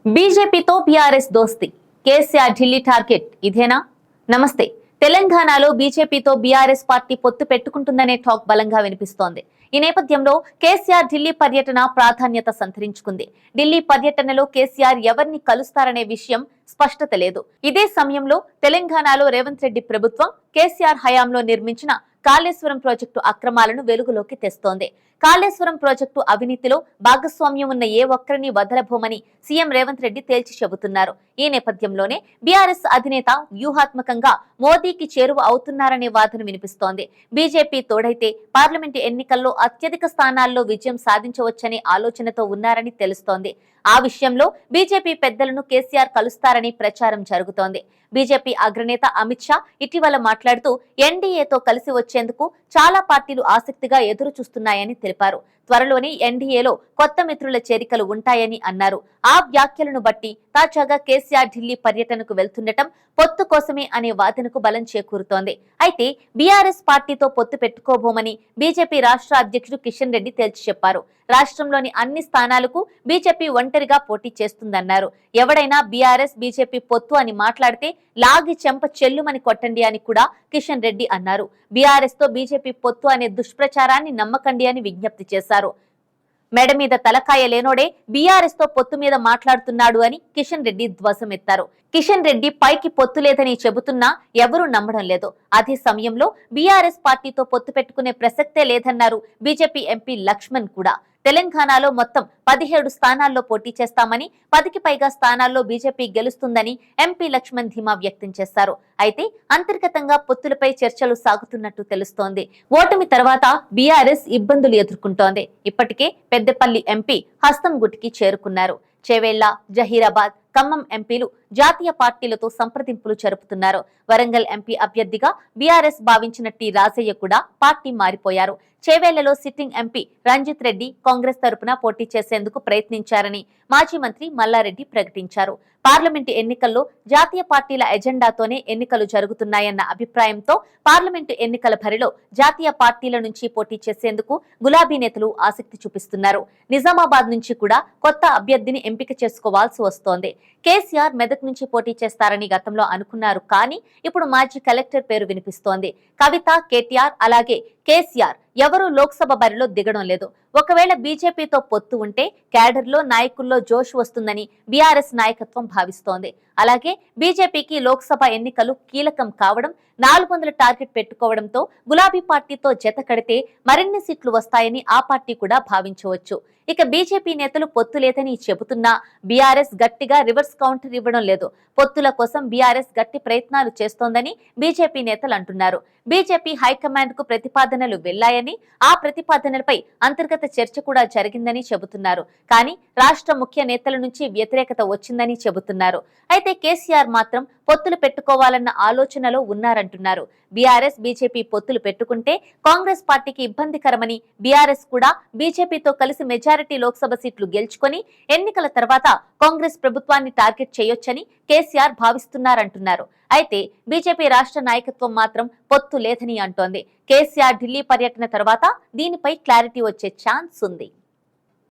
బీజేపీతో బీఆర్ఎస్ దోస్తి, కేసీఆర్ ఢిల్లీ టార్గెట్ ఇదేనా? నమస్తే. తెలంగాణలో బీజేపీతో బీఆర్ఎస్ పార్టీ పొత్తు పెట్టుకుంటుందనే టాక్ బలంగా వినిపిస్తోంది. ఈ నేపథ్యంలో కేసీఆర్ ఢిల్లీ పర్యటన ప్రాధాన్యత సంతరించుకుంది. ఢిల్లీ పర్యటనలో కేసీఆర్ ఎవరిని కలుస్తారనే విషయం స్పష్టత లేదు. ఇదే సమయంలో తెలంగాణలో రేవంత్ రెడ్డి ప్రభుత్వం కేసీఆర్ హయాంలో నిర్మించిన కాళేశ్వరం ప్రాజెక్టు అక్రమాలను వెలుగులోకి తెస్తోంది. కాళేశ్వరం ప్రాజెక్టు అవినీతిలో భాగస్వామ్యం ఉన్న ఏ ఒక్కరిని వదలబోమని సీఎం రేవంత్ రెడ్డి తేల్చి చెబుతున్నారు. ఈ నేపథ్యంలోనే బీఆర్ఎస్ అధినేత వ్యూహాత్మకంగా మోదీకి చేరువ అవుతున్నారనే వాదన వినిపిస్తోంది. బీజేపీ తోడైతే పార్లమెంటు ఎన్నికల్లో అత్యధిక స్థానాల్లో విజయం సాధించవచ్చనే ఆలోచనతో ఉన్నారని తెలుస్తోంది. ఆ విషయంలో బీజేపీ పెద్దలను కేసీఆర్ కలుస్తారని ప్రచారం జరుగుతోంది. బీజేపీ అగ్రనేత అమిత్ షా ఇటీవల మాట్లాడుతూ ఎన్డీఏతో కలిసి వచ్చేందుకు చాలా పార్టీలు ఆసక్తిగా ఎదురు చూస్తున్నాయని తెలిపారు. త్వరలోనే ఎన్డీఏలో కొత్త మిత్రుల చేరికలు ఉంటాయని అన్నారు. ఆ వ్యాఖ్యలను బట్టి తాజాగా కేసీఆర్ ఢిల్లీ పర్యటనకు వెళ్తుండటం పొత్తు కోసమే అనే వాదనకు బలం చేకూరుతోంది. అయితే బీఆర్ఎస్ పార్టీతో పొత్తు పెట్టుకోబోమని బీజేపీ రాష్ట్ర అధ్యక్షుడు కిషన్ రెడ్డి తేల్చి చెప్పారు. రాష్ట్రంలోని అన్ని స్థానాలకు బీజేపీ ఒంటరిగా పోటీ చేస్తుందన్నారు. ఎవడైనా బీఆర్ఎస్ బీజేపీ పొత్తు అని మాట్లాడితే లాగి చెంప చెల్లుమని కొట్టండి అని కూడా కిషన్ రెడ్డి అన్నారు. బీఆర్ఎస్ తో బీజేపీ పొత్తు అనే దుష్ప్రచారాన్ని నమ్మకండి అని విజ్ఞప్తి చేశారు. మెడ మీద తలకాయ లేనోడే బీఆర్ఎస్ తో పొత్తు మీద మాట్లాడుతున్నాడు అని కిషన్ రెడ్డి ధ్వసమెత్తారు. కిషన్ రెడ్డి పైకి పొత్తు లేదని చెబుతున్నా ఎవరూ నమ్మడం లేదు. అదే సమయంలో బీఆర్ఎస్ పార్టీతో పొత్తు పెట్టుకునే ప్రసక్తే లేదన్నారు బీజేపీ ఎంపీ లక్ష్మణ్ కూడా. తెలంగాణలో మొత్తం 17 స్థానాల్లో పోటీ చేస్తామని, 10కి పైగా స్థానాల్లో బీజేపీ గెలుస్తుందని ఎంపీ లక్ష్మణ్ ధీమా వ్యక్తం చేశారు. అయితే అంతర్గతంగా పొత్తులపై చర్చలు సాగుతున్నట్టు తెలుస్తోంది. ఓటమి తర్వాత బీఆర్ఎస్ ఇబ్బందులు ఎదుర్కొంటోంది. ఇప్పటికే పెద్దపల్లి ఎంపీ హస్తంగుట్టికి చేరుకున్నారు. చేవెళ్ల, జహీరాబాద్, ఖమ్మం ఎంపీలు జాతీయ పార్టీలతో సంప్రదింపులు జరుపుతున్నారు. వరంగల్ ఎంపీ అభ్యర్థిగా బీఆర్ఎస్ భావించిన టి రాజయ్య కూడా పార్టీ మారిపోయారు. చేవేళ్లలో సిట్టింగ్ ఎంపీ రంజిత్ రెడ్డి కాంగ్రెస్ తరపున పోటీ చేసేందుకు ప్రయత్నించారని మాజీ మంత్రి మల్లారెడ్డి ప్రకటించారు. పార్లమెంటు ఎన్నికల్లో జాతీయ పార్టీల ఎజెండాతోనే ఎన్నికలు జరుగుతున్నాయన్న అభిప్రాయంతో పార్లమెంటు ఎన్నికల బరిలో జాతీయ పార్టీల నుంచి పోటీ చేసేందుకు గులాబీ నేతలు ఆసక్తి చూపిస్తున్నారు. నిజామాబాద్ నుంచి కూడా కొత్త అభ్యర్థిని ఎంపిక చేసుకోవాల్సి వస్తోంది. కేసీఆర్ మెదక్ నుంచి పోటీ చేస్తారని గతంలో అనుకున్నారు. కానీ ఇప్పుడు మాజీ కలెక్టర్ పేరు వినిపిస్తోంది. కవిత, కేటీఆర్ అలాగే కేసీఆర్ ఎవరూ లోక్సభ బరిలో దిగడం లేదు. ఒకవేళ బీజేపీతో పొత్తు ఉంటే క్యాడర్లో, నాయకుల్లో జోష్ వస్తుందని బీఆర్ఎస్ నాయకత్వం భావిస్తోంది. అలాగే బీజేపీకి లోక్సభ ఎన్నికలు కీలకం కావడం, 400 టార్గెట్ పెట్టుకోవడంతో గులాబీ పార్టీతో జత కడితే మరిన్ని సీట్లు వస్తాయని ఆ పార్టీ కూడా భావించవచ్చు. ఇక బీజేపీ నేతలు పొత్తు లేదని చెబుతున్నా బీఆర్ఎస్ గట్టిగా రివర్స్ కౌంటర్ ఇవ్వడం లేదు. పొత్తుల కోసం బీఆర్ఎస్ గట్టి ప్రయత్నాలు చేస్తోందని బీజేపీ నేతలు అంటున్నారు. బీజేపీ హైకమాండ్ కు ప్రతిపాదనలు వెళ్లాయని, ఆ ప్రతిపాదనలపై అంతర్గత చర్చ కూడా జరిగిందని చెబుతున్నారు. కానీ రాష్ట్ర ముఖ్య నేతల నుంచి వ్యతిరేకత వచ్చిందని చెబుతున్నారు. అయితే కేసీఆర్ మాత్రం పొత్తులు పెట్టుకోవాలన్న ఆలోచనలో ఉన్నారంటున్నారు. బీఆర్ఎస్ బీజేపీ పొత్తులు పెట్టుకుంటే కాంగ్రెస్ పార్టీకి ఇబ్బందికరమని, బీఆర్ఎస్ కూడా బీజేపీతో కలిసి మెజారిటీ లోక్సభ సీట్లు గెలుచుకొని ఎన్నికల తర్వాత కాంగ్రెస్ ప్రభుత్వాన్ని టార్గెట్ చేయొచ్చని కేసీఆర్ భావిస్తున్నారంటున్నారు. అయితే బీజేపీ రాష్ట్ర నాయకత్వం మాత్రం పొత్తు లేదని అంటోంది. కేసీఆర్ ఢిల్లీ పర్యటన తర్వాత దీనిపై క్లారిటీ వచ్చే ఛాన్స్ ఉంది.